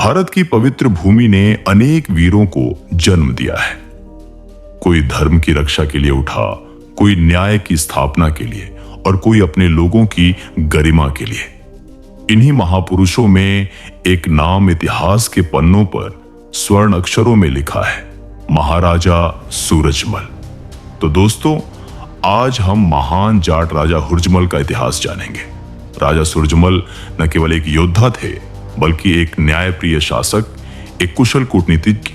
भारत की पवित्र भूमि ने अनेक वीरों को जन्म दिया है। कोई धर्म की रक्षा के लिए उठा, कोई न्याय की स्थापना के लिए और कोई अपने लोगों की गरिमा के लिए। इन्हीं महापुरुषों में एक नाम इतिहास के पन्नों पर स्वर्ण अक्षरों में लिखा है, महाराजा सूरजमल। तो दोस्तों, आज हम महान जाट राजा हुर्जमल का इतिहास जानेंगे। राजा सूरजमल न केवल एक योद्धा थे, बल्कि एक न्यायप्रिय शासक, एक कुशल कूटनीतिज्ञ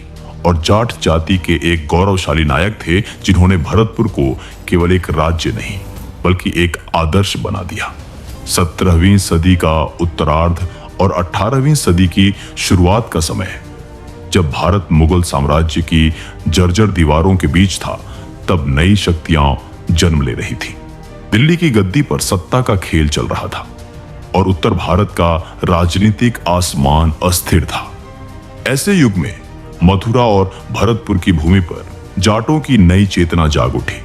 और जाट जाति के एक गौरवशाली नायक थे, जिन्होंने भरतपुर को केवल एक राज्य नहीं बल्कि एक आदर्श बना दिया। 17वीं सदी का उत्तरार्ध और 18वीं सदी की शुरुआत का समय, जब भारत मुगल साम्राज्य की जर्जर दीवारों के बीच था, तब नई शक्तियां जन्म ले रही थी। दिल्ली की गद्दी पर सत्ता का खेल चल रहा था और उत्तर भारत का राजनीतिक आसमान अस्थिर था। ऐसे युग में मथुरा और भरतपुर की भूमि पर जाटों की नई चेतना जाग उठी,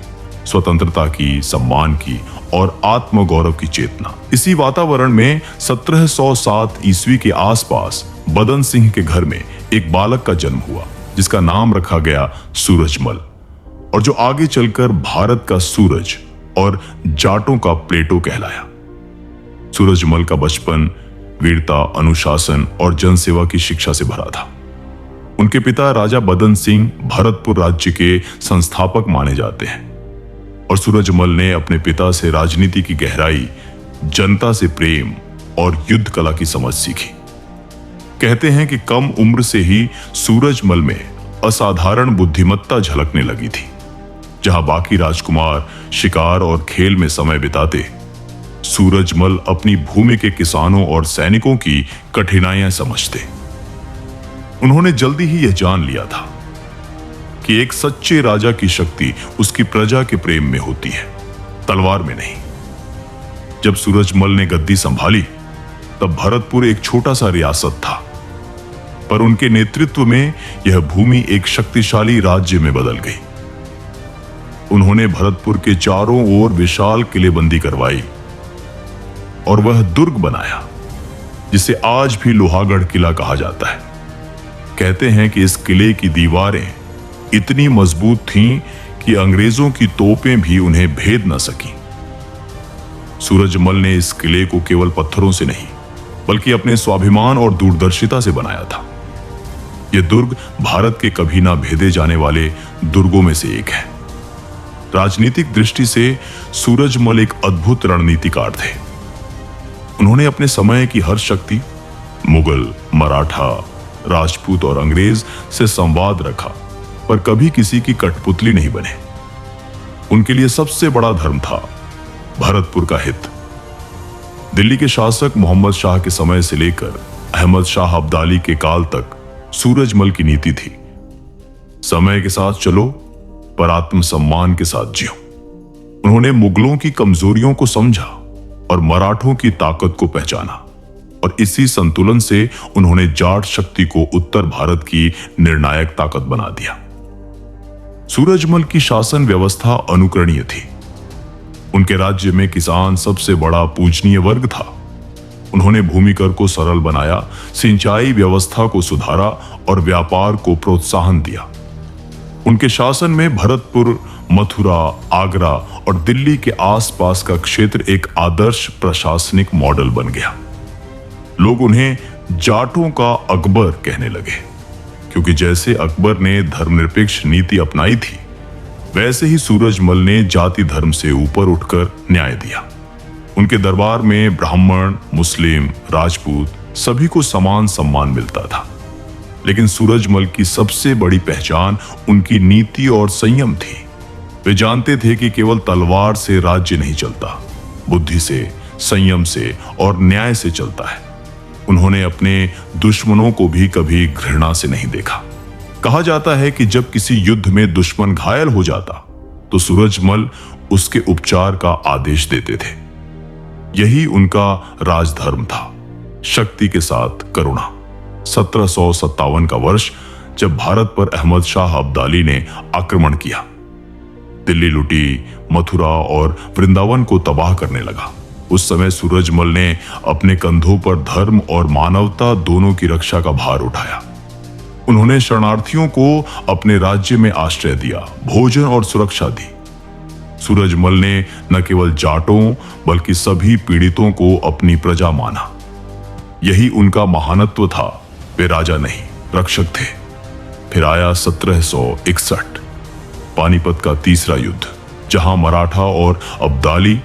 स्वतंत्रता की, सम्मान की और आत्मगौरव की चेतना। इसी वातावरण में 1707 ईस्वी के आसपास बदन सिंह के घर में एक बालक का जन्म हुआ, जिसका नाम रखा गया सूरजमल, और जो आगे चलकर भारत का सूरज और जाटों का प्लेटो कहलाया। सूरजमल का बचपन वीरता, अनुशासन और जनसेवा की शिक्षा से भरा था। उनके पिता राजा बदन सिंह भरतपुर राज्य के संस्थापक माने जाते हैं और सूरजमल ने अपने पिता से राजनीति की गहराई, जनता से प्रेम और युद्ध कला की समझ सीखी। कहते हैं कि कम उम्र से ही सूरजमल में असाधारण बुद्धिमत्ता झलकने लगी थी। जहां बाकी राजकुमार शिकार और खेल में समय बिताते, सूरजमल अपनी भूमि के किसानों और सैनिकों की कठिनाइयां समझते। उन्होंने जल्दी ही यह जान लिया था कि एक सच्चे राजा की शक्ति उसकी प्रजा के प्रेम में होती है, तलवार में नहीं। जब सूरजमल ने गद्दी संभाली, तब भरतपुर एक छोटा सा रियासत था, पर उनके नेतृत्व में यह भूमि एक शक्तिशाली राज्य में बदल गई। उन्होंने भरतपुर के चारों ओर विशाल किलेबंदी करवाई और वह दुर्ग बनाया, जिसे आज भी लोहागढ़ किला कहा जाता है। कहते हैं कि इस किले की दीवारें इतनी मजबूत थीं कि अंग्रेजों की तोपें भी उन्हें भेद न सकी। सूरजमल ने इस किले को केवल पत्थरों से नहीं, बल्कि अपने स्वाभिमान और दूरदर्शिता से बनाया था। यह दुर्ग भारत के कभी ना भेदे जाने वाले दुर्गों में से एक है। राजनीतिक दृष्टि से सूरजमल एक अद्भुत रणनीतिकार थे। उन्होंने अपने समय की हर शक्ति, मुगल, मराठा, राजपूत और अंग्रेज से संवाद रखा, पर कभी किसी की कठपुतली नहीं बने। उनके लिए सबसे बड़ा धर्म था भरतपुर का हित। दिल्ली के शासक मोहम्मद शाह के समय से लेकर अहमद शाह अब्दाली के काल तक सूरजमल की नीति थी, समय के साथ चलो पर आत्मसम्मान के साथ जियो। उन्होंने मुगलों की कमजोरियों को समझा और मराठों की ताकत को पहचाना, और इसी संतुलन से उन्होंने जाट शक्ति को उत्तर भारत की निर्णायक ताकत बना दिया। सूरजमल की शासन व्यवस्था अनुकरणीय थी। उनके राज्य में किसान सबसे बड़ा पूजनीय वर्ग था। उन्होंने भूमि कर को सरल बनाया, सिंचाई व्यवस्था को सुधारा और व्यापार को प्रोत्साहन दिया। उनके शासन में भरतपुर, मथुरा, आगरा और दिल्ली के आसपास का क्षेत्र एक आदर्श प्रशासनिक मॉडल बन गया। लोग उन्हें जाटों का अकबर कहने लगे, क्योंकि जैसे अकबर ने धर्मनिरपेक्ष नीति अपनाई थी, वैसे ही सूरजमल ने जाति धर्म से ऊपर उठकर न्याय दिया। उनके दरबार में ब्राह्मण, मुस्लिम, राजपूत सभी को समान सम्मान मिलता था। लेकिन सूरजमल की सबसे बड़ी पहचान उनकी नीति और संयम थी। वे जानते थे कि केवल तलवार से राज्य नहीं चलता, बुद्धि से, संयम से और न्याय से चलता है। उन्होंने अपने दुश्मनों को भी कभी घृणा से नहीं देखा। कहा जाता है कि जब किसी युद्ध में दुश्मन घायल हो जाता, तो सूरजमल उसके उपचार का आदेश देते थे। यही उनका राजधर्म था, शक्ति के साथ करुणा। 1757 का वर्ष, जब भारत पर अहमद शाह अब्दाली ने आक्रमण किया, दिल्ली लुटी, मथुरा और वृंदावन को तबाह करने लगा। उस समय सूरजमल ने अपने कंधों पर धर्म और मानवता दोनों की रक्षा का भार उठाया। उन्होंने शरणार्थियों को अपने राज्य में आश्रय दिया, भोजन और सुरक्षा दी। सूरजमल ने न केवल जाटों बल्कि सभी पीड़ितों को अपनी प्रजा माना। यही उनका महानत्व था। वे राजा नहीं, रक्षक थे। फिर आया 1761, पानीपत का तीसरा युद्ध, जहां मराठा और अब्दाली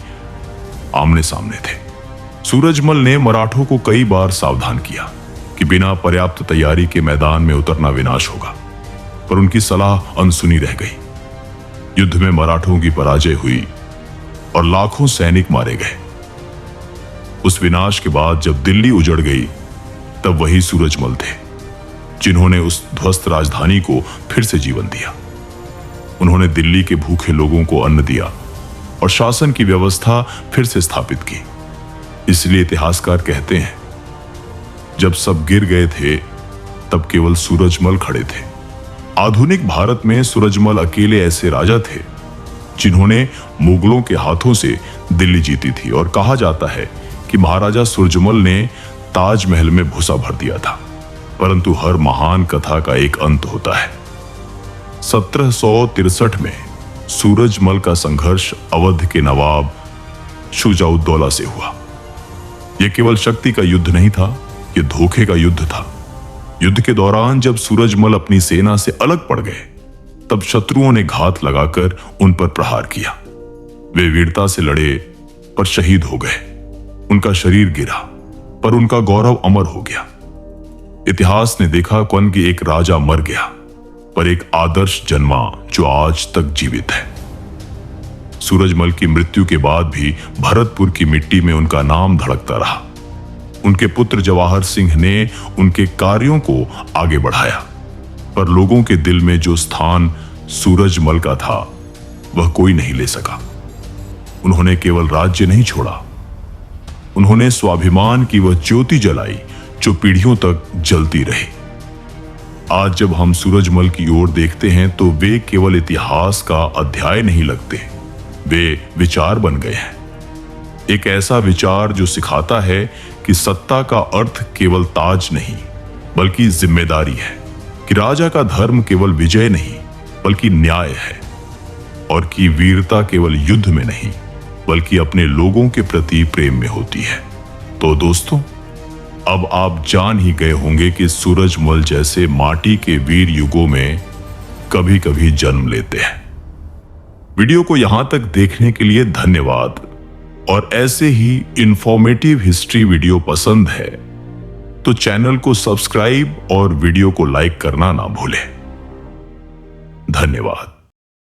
आमने सामने थे। सूरजमल ने मराठों को कई बार सावधान किया कि बिना पर्याप्त तैयारी के मैदान में उतरना विनाश होगा, पर उनकी सलाह अनसुनी रह गई। युद्ध में मराठों की पराजय हुई और लाखों सैनिक मारे गए। उस विनाश के बाद जब दिल्ली उजड़ गई, तब वही सूरजमल थे जिन्होंने उस ध्वस्त राजधानी को फिर से जीवन दिया। उन्होंने दिल्ली के भूखे लोगों को अन्न दिया और शासन की व्यवस्था फिर से स्थापित की। इसलिए इतिहासकार कहते हैं, जब सब गिर गए थे तब केवल सूरजमल खड़े थे। आधुनिक भारत में सूरजमल अकेले ऐसे राजा थे जिन्होंने मुगलों के हाथों से दिल्ली जीती थी, और कहा जाता है कि महाराजा सूरजमल ने ताजमहल में भूसा भर दिया था। परंतु हर महान कथा का एक अंत होता है। 1763 में सूरजमल का संघर्ष अवध के नवाब शुजाउद्दौला से हुआ। यह केवल शक्ति का युद्ध नहीं था, यह धोखे का युद्ध था। युद्ध के दौरान जब सूरजमल अपनी सेना से अलग पड़ गए, तब शत्रुओं ने घात लगाकर उन पर प्रहार किया। वे वीरता से लड़े पर शहीद हो गए। उनका शरीर गिरा पर उनका गौरव अमर हो गया। इतिहास ने देखा कौन कि एक राजा मर गया, पर एक आदर्श जन्मा जो आज तक जीवित है। सूरजमल की मृत्यु के बाद भी भरतपुर की मिट्टी में उनका नाम धड़कता रहा। उनके पुत्र जवाहर सिंह ने उनके कार्यों को आगे बढ़ाया, पर लोगों के दिल में जो स्थान सूरजमल का था वह कोई नहीं ले सका। उन्होंने केवल राज्य नहीं छोड़ा, उन्होंने स्वाभिमान की वह ज्योति जलाई जो पीढ़ियों तक जलती रही। आज जब हम सूरजमल की ओर देखते हैं तो वे केवल इतिहास का अध्याय नहीं लगते, वे विचार बन गए हैं। एक ऐसा विचार जो सिखाता है कि सत्ता का अर्थ केवल ताज नहीं बल्कि जिम्मेदारी है, कि राजा का धर्म केवल विजय नहीं बल्कि न्याय है, और कि वीरता केवल युद्ध में नहीं बल्कि अपने लोगों के प्रति प्रेम में होती है। तो दोस्तों, अब आप जान ही गए होंगे कि सूरजमल जैसे माटी के वीर युगों में कभी कभी जन्म लेते हैं। वीडियो को यहां तक देखने के लिए धन्यवाद, और ऐसे ही इंफॉर्मेटिव हिस्ट्री वीडियो पसंद है तो चैनल को सब्सक्राइब और वीडियो को लाइक करना ना भूलें। धन्यवाद।